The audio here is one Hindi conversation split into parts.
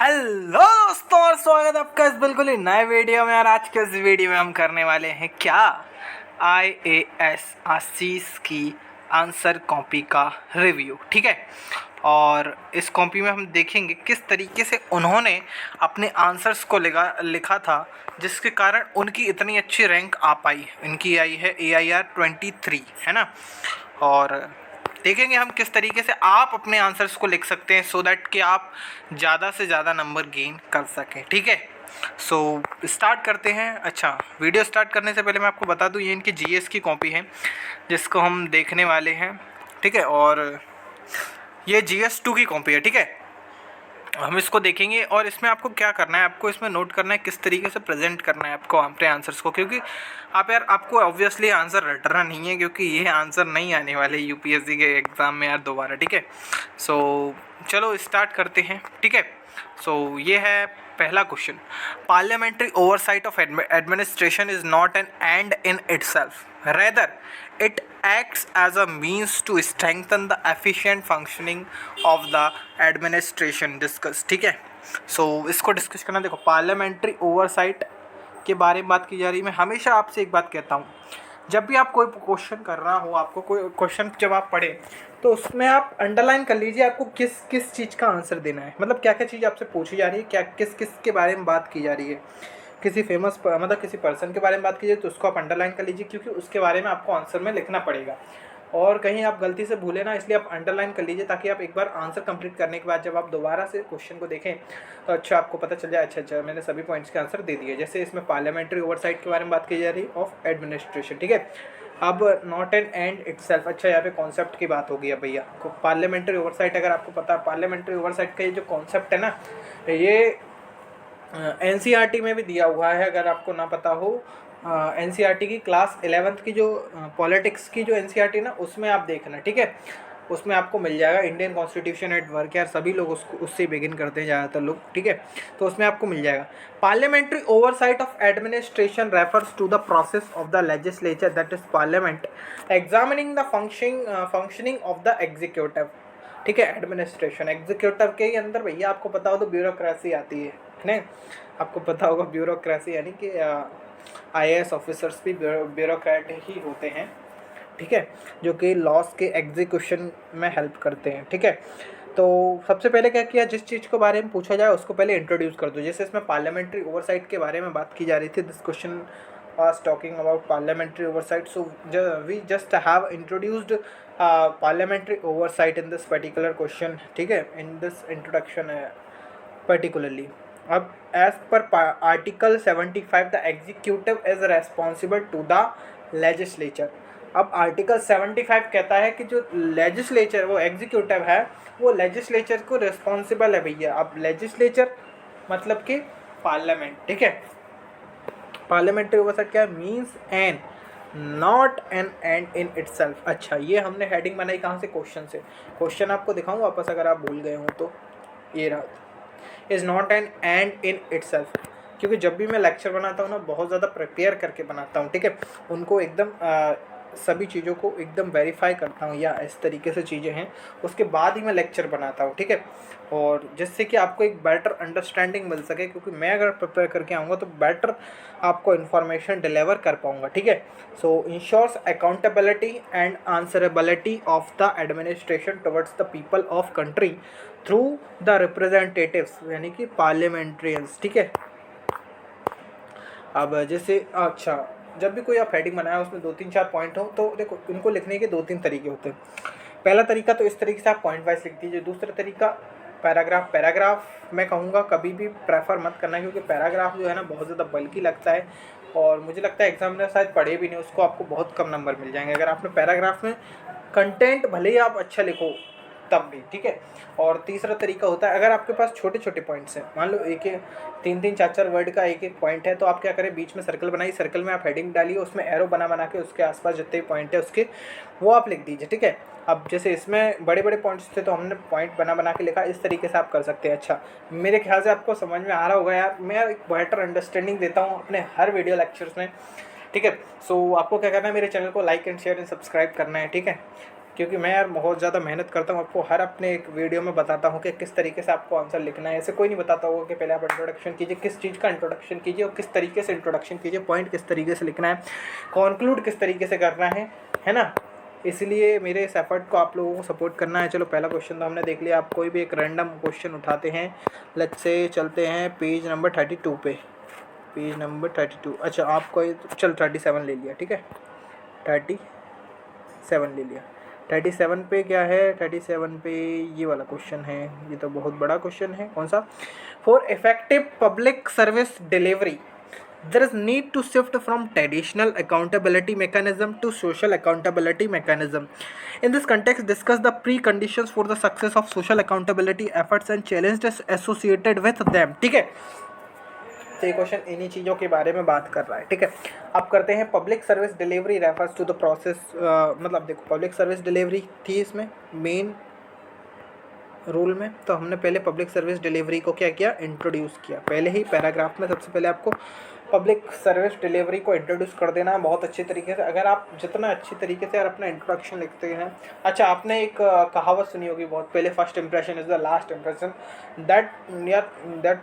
हेलो दोस्तों और स्वागत है आपका इस बिल्कुल ही नए वीडियो में। और आज के इस वीडियो में हम करने वाले हैं क्या IAS आशीष की आंसर कॉपी का रिव्यू। ठीक है, और इस कॉपी में हम देखेंगे किस तरीके से उन्होंने अपने आंसर्स को लिखा था, जिसके कारण उनकी इतनी अच्छी रैंक आ पाई। इनकी आई है AIR 23, है ना। और देखेंगे हम किस तरीके से आप अपने आंसर्स को लिख सकते हैं, सो दैट कि आप ज़्यादा से ज़्यादा नंबर गेन कर सकें। ठीक है, सो स्टार्ट करते हैं। अच्छा, वीडियो स्टार्ट करने से पहले मैं आपको बता दूं, ये इनकी GS की कॉपी है जिसको हम देखने वाले हैं। ठीक है, और ये GS2 की कॉपी है। ठीक है, हम इसको देखेंगे और इसमें आपको क्या करना है, आपको इसमें नोट करना है किस तरीके से प्रेजेंट करना है आपको अपने आंसर्स को, क्योंकि आपको ऑब्वियसली आंसर रटना नहीं है, क्योंकि ये आंसर नहीं आने वाले UPSC के एग्ज़ाम में यार दोबारा। ठीक है, सो चलो स्टार्ट करते हैं। ठीक है, सो ये है पहला question. Parliamentary oversight of administration is not an end in itself, rather it acts as a means to strengthen the efficient functioning of the administration discuss। ठीक है, सो इसको डिस्कस करना। देखो, पार्लियामेंट्री ओवरसाइट के बारे में बात की जा रही है। मैं हमेशा आपसे एक बात कहता हूँ, जब भी आप कोई क्वेश्चन कर रहा हो, आपको कोई क्वेश्चन जब आप पढ़े तो उसमें आप अंडरलाइन कर लीजिए आपको किस किस चीज़ का आंसर देना है, मतलब क्या क्या चीज़ आपसे पूछी जा रही है, क्या किस किस के बारे में बात की जा रही है। किसी फेमस मतलब किसी पर्सन के बारे में बात कीजिए तो उसको आप अंडरलाइन कर लीजिए, क्योंकि उसके बारे में आपको आंसर में लिखना पड़ेगा। और कहीं आप गलती से भूले ना, इसलिए आप अंडरलाइन कर लीजिए, ताकि आप एक बार आंसर कंप्लीट करने के बाद जब आप दोबारा से क्वेश्चन को देखें तो अच्छा आपको पता चल जाए, अच्छा मैंने सभी पॉइंट्स के आंसर दे दिए। जैसे इसमें पार्लियामेंट्री ओवरसाइट के बारे में बात की जा रही ऑफ एडमिनिस्ट्रेशन। ठीक है, अब नॉट एन एंड इटसेल्फ, अच्छा यहाँ पे कॉन्सेप्ट की बात होगी। अब भैया पार्लियामेंट्री ओवरसाइट, अगर आपको पता है पार्लियामेंट्री ओवरसाइट का ये जो कॉन्सेप्ट है ना, ये NCERT में भी दिया हुआ है। अगर आपको ना पता हो, NCERT की क्लास 11th की जो पॉलिटिक्स की जो NCERT ना, उसमें आप देखना। ठीक है, उसमें आपको मिल जाएगा इंडियन कॉन्स्टिट्यूशन एट वर्क। यार सभी लोग उससे बिगिन करते हैं ज़्यादातर लोग। ठीक है, तो उसमें आपको मिल जाएगा। Parliamentary oversight of administration refers to the process of the legislature, that is parliament, examining the functioning of the executive. ठीक है, एडमिनिस्ट्रेशन एग्जीक्यूटिव के अंदर भैया आपको पता हो तो ब्यूरोक्रेसी आती है नहीं, आपको पता होगा ब्यूरोक्रेसी यानी कि IAS ऑफिसर्स भी ब्यूरोक्रेट ही होते हैं। ठीक है, जो कि लॉस के एग्जीक्यूशन में हेल्प करते हैं। ठीक है, तो सबसे पहले क्या किया, जिस चीज़ के बारे में पूछा जाए उसको पहले इंट्रोड्यूस कर दो। जैसे इसमें पार्लियामेंट्री ओवरसाइट के बारे में बात की जा रही थी, this question was talking about parliamentary oversight, so we just have introduced parliamentary oversight in this particular question. ठीक है, in this introduction particularly। अब as per article 75 the executive is responsible to the legislature. अब आर्टिकल 75 कहता है कि जो लेजिस्लेचर वो एग्जीक्यूटिव है, वो लेजिस्लेचर को रिस्पॉन्सिबल है भैया। अब लेजिस्लेचर मतलब कि पार्लियामेंट। ठीक है, पार्लियामेंट्री ओवरसाइट क्या means an not an end in itself. अच्छा, ये हमने हेडिंग बनाई कहाँ से, क्वेश्चन से। क्वेश्चन आपको दिखाऊँ वापस अगर आप भूल गए हो तो, ये रहा, is not an end in itself. क्योंकि जब भी मैं लेक्चर बनाता हूँ ना, बहुत ज़्यादा प्रिपेयर करके बनाता हूँ। ठीक है, उनको एकदम सभी चीज़ों को एकदम वेरीफाई करता हूँ, या इस तरीके से चीज़ें हैं, उसके बाद ही मैं लेक्चर बनाता हूँ। ठीक है, और जिससे कि आपको एक बेटर अंडरस्टैंडिंग मिल सके, क्योंकि मैं अगर प्रिपेयर करके आऊँगा तो बेटर आपको इन्फॉर्मेशन डिलीवर कर पाऊँगा। ठीक है, so ensures accountability and answerability of the administration towards the people of country through the representatives, यानी कि पार्लियामेंट्रियंस। ठीक है, अब जैसे अच्छा, जब भी कोई आप हेडिंग बनाया उसमें 2-3-4 पॉइंट हो, तो देखो उनको लिखने के 2-3 तरीके होते हैं। पहला तरीका तो इस तरीके से आप पॉइंट वाइज लिख दीजिए। दूसरा तरीका पैराग्राफ मैं कहूँगा कभी भी प्रेफर मत करना, क्योंकि पैराग्राफ जो है ना बहुत ज़्यादा बल्कि लगता है, और मुझे लगता है एग्जामिनर शायद पढ़े भी नहीं, उसको आपको बहुत कम नंबर मिल जाएंगे अगर आपने पैराग्राफ में कंटेंट भले ही आप अच्छा लिखो तब भी। ठीक है, और तीसरा तरीका होता है, अगर आपके पास छोटे छोटे पॉइंट्स हैं, मान लो एक 3-3 4-4 वर्ड का एक पॉइंट है, तो आप क्या करें, बीच में सर्कल बनाइए, सर्कल में आप हेडिंग डालिए, उसमें एरो बना के उसके आसपास जितने भी पॉइंट है उसके वो आप लिख दीजिए। ठीक है, अब जैसे इसमें बड़े बड़े पॉइंट्स थे तो हमने पॉइंट बना के लिखा, इस तरीके से आप कर सकते हैं। अच्छा, मेरे ख्याल से आपको समझ में आ रहा होगा यार, मैं एक बेटर अंडरस्टैंडिंग देता हूँ अपने हर वीडियो लेक्चर्स में। ठीक है, सो आपको क्या करना है, मेरे चैनल को like and share and subscribe करना है। ठीक है, क्योंकि मैं यार बहुत ज़्यादा मेहनत करता हूँ, आपको हर अपने एक वीडियो में बताता हूँ कि किस तरीके से आपको आंसर लिखना है। ऐसे कोई नहीं बताता होगा कि पहले आप इंट्रोडक्शन कीजिए, किस चीज़ का इंट्रोडक्शन कीजिए और किस तरीके से इंट्रोडक्शन कीजिए, पॉइंट किस तरीके से लिखना है, कॉन्क्लूड किस तरीके से करना है ना। इसलिए मेरे इस एफर्ट को आप लोगों को सपोर्ट करना है। चलो पहला क्वेश्चन तो हमने देख लिया। आप कोई भी एक रैंडम क्वेश्चन उठाते हैं, लेट्स से चलते हैं पेज नंबर 32 पे, पेज नंबर 32। अच्छा आपको चल 37 ले लिया, ठीक है, 37 ले लिया। 37 पे क्या है, 37 पे ये वाला क्वेश्चन है। ये तो बहुत बड़ा क्वेश्चन है। कौन सा? For effective public service delivery there is need to shift from traditional accountability mechanism to social accountability mechanism. In this context, discuss the preconditions for the success of social accountability efforts and challenges associated with them. ठीक है, तो ये क्वेश्चन इन्हीं चीज़ों के बारे में बात कर रहा है। ठीक है, अब करते हैं public service delivery refers to the process. मतलब देखो, पब्लिक सर्विस डिलीवरी थी इसमें मेन रूल में, तो हमने पहले पब्लिक सर्विस डिलीवरी को क्या किया, इंट्रोड्यूस किया। पहले ही पैराग्राफ में सबसे पहले आपको पब्लिक सर्विस डिलीवरी को इंट्रोड्यूस कर देना है बहुत अच्छे तरीके से। अगर आप जितना अच्छी तरीके से यार अपना इंट्रोडक्शन लिखते हैं। अच्छा, आपने एक कहावत सुनी होगी बहुत पहले, first impression is the last impression. That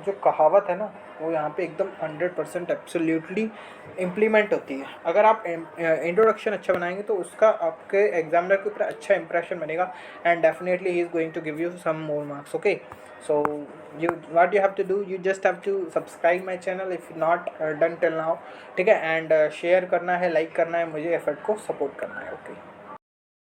जो कहावत है ना, वो यहाँ पे एकदम 100% एब्सोल्युटली इम्प्लीमेंट होती है। अगर आप इंट्रोडक्शन अच्छा बनाएंगे तो उसका आपके एग्जामिनर के ऊपर अच्छा इंप्रेशन बनेगा, and definitely he is going to give you some more marks. Okay, so you what you have to do, you just have to subscribe my channel if not done till now, ठीक है, एंड शेयर करना है, लाइक करना है, मुझे एफर्ट को सपोर्ट करना है। ओके।